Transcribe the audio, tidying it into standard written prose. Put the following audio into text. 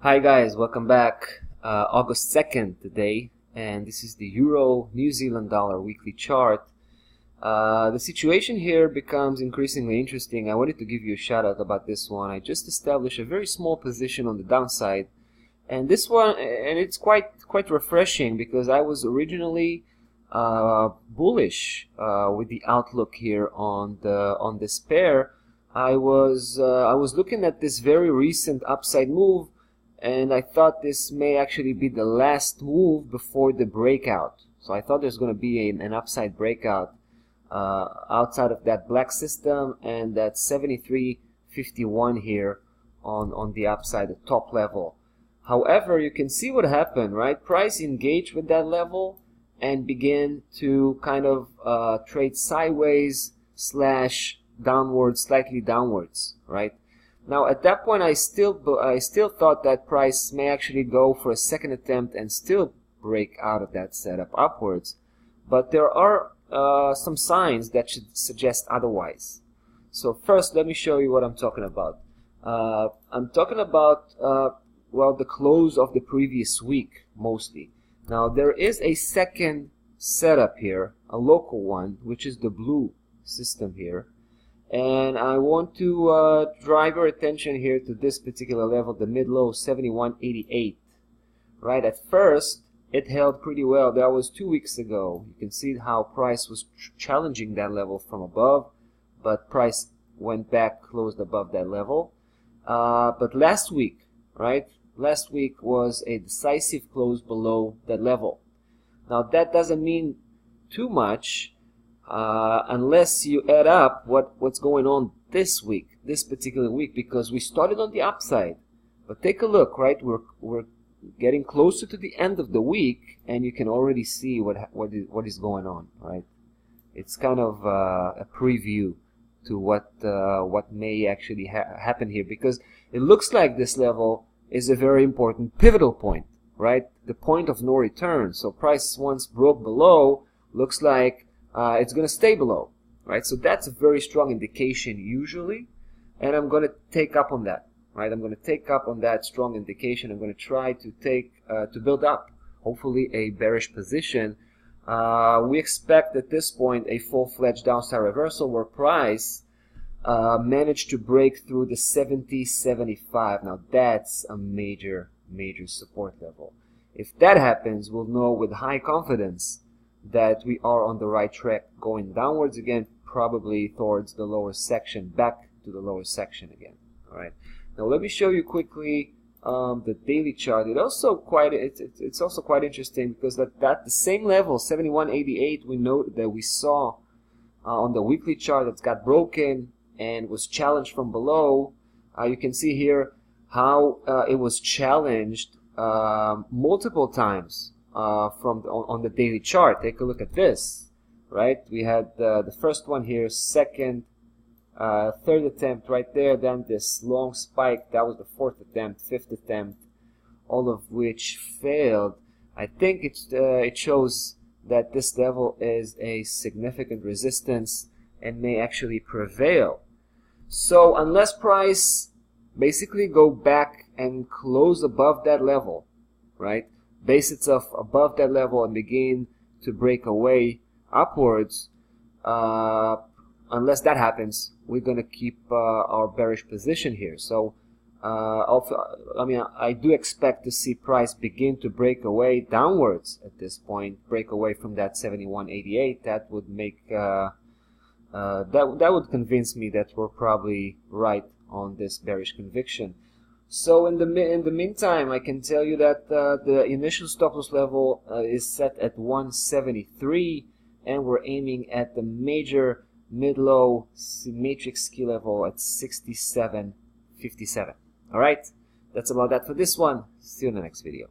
Hi guys, welcome back. August 2nd today, and this is the Euro New Zealand dollar weekly chart. The situation here becomes increasingly interesting. I wanted to give you a shout out about this one. I just established a very small position on the downside, and this one, and it's quite refreshing because I was originally bullish with the outlook here on this pair. I was looking at this very recent upside move, and I thought this may actually be the last move before the breakout. So I thought there's going to be an upside breakout outside of that black system and that 73.51 here on the upside, the top level. However, you can see what happened, right? Price engaged with that level and began to kind of trade sideways slash downwards, slightly downwards, right? Now at that point I still thought that price may actually go for a second attempt and still break out of that setup upwards, but there are some signs that should suggest otherwise. So first, let me show you what I'm talking about. I'm talking about well, the close of the previous week mostly. Now there is a second setup here, a local one, which is the blue system here. And I want to drive your attention here to this particular level, the mid-low 71.88. Right, at first it held pretty well. That was 2 weeks ago. You can see how price was challenging that level from above, but price went back, closed above that level. But last week, right, last week was a decisive close below that level. Now that doesn't mean too much unless you add up what's going on this week, this particular week, because we started on the upside. But take a look, right? We're getting closer to the end of the week, and you can already see what is going on, right? It's kind of a preview to what may actually happen here, because it looks like this level is a very important pivotal point, right? The point of no return. So price once broke below, looks like it's going to stay below, right? So that's a very strong indication usually, and I'm going to take up on that, right? I'm going to take up on that strong indication. I'm going to try to build up, hopefully, a bearish position. We expect at this point a full-fledged downside reversal where price managed to break through the 70.75. Now that's a major support level. If that happens, we'll know with high confidence that we are on the right track, going downwards again, probably towards the lower section, back to the lower section again. All right. Now let me show you quickly the daily chart. It's also quite interesting because that the same level, 71.88, we know that we saw on the weekly chart that's got broken and was challenged from below. You can see here how it was challenged multiple times. On the daily chart. Take a look at this, right? We had the first one here, second, third attempt right there, then this long spike, that was the fourth attempt, fifth attempt, all of which failed. I think it shows that this level is a significant resistance and may actually prevail. So unless price basically go back and close above that level, right, base itself above that level and begin to break away upwards, unless that happens, we're going to keep our bearish position here. So I do expect to see price begin to break away downwards at this point, break away from that 71.88. That would make that would convince me that we're probably right on this bearish conviction. So in the meantime, I can tell you that the initial stop loss level is set at 173, and we're aiming at the major mid-low matrix key level at 67.57. All right, that's about that for this one. See you in the next video.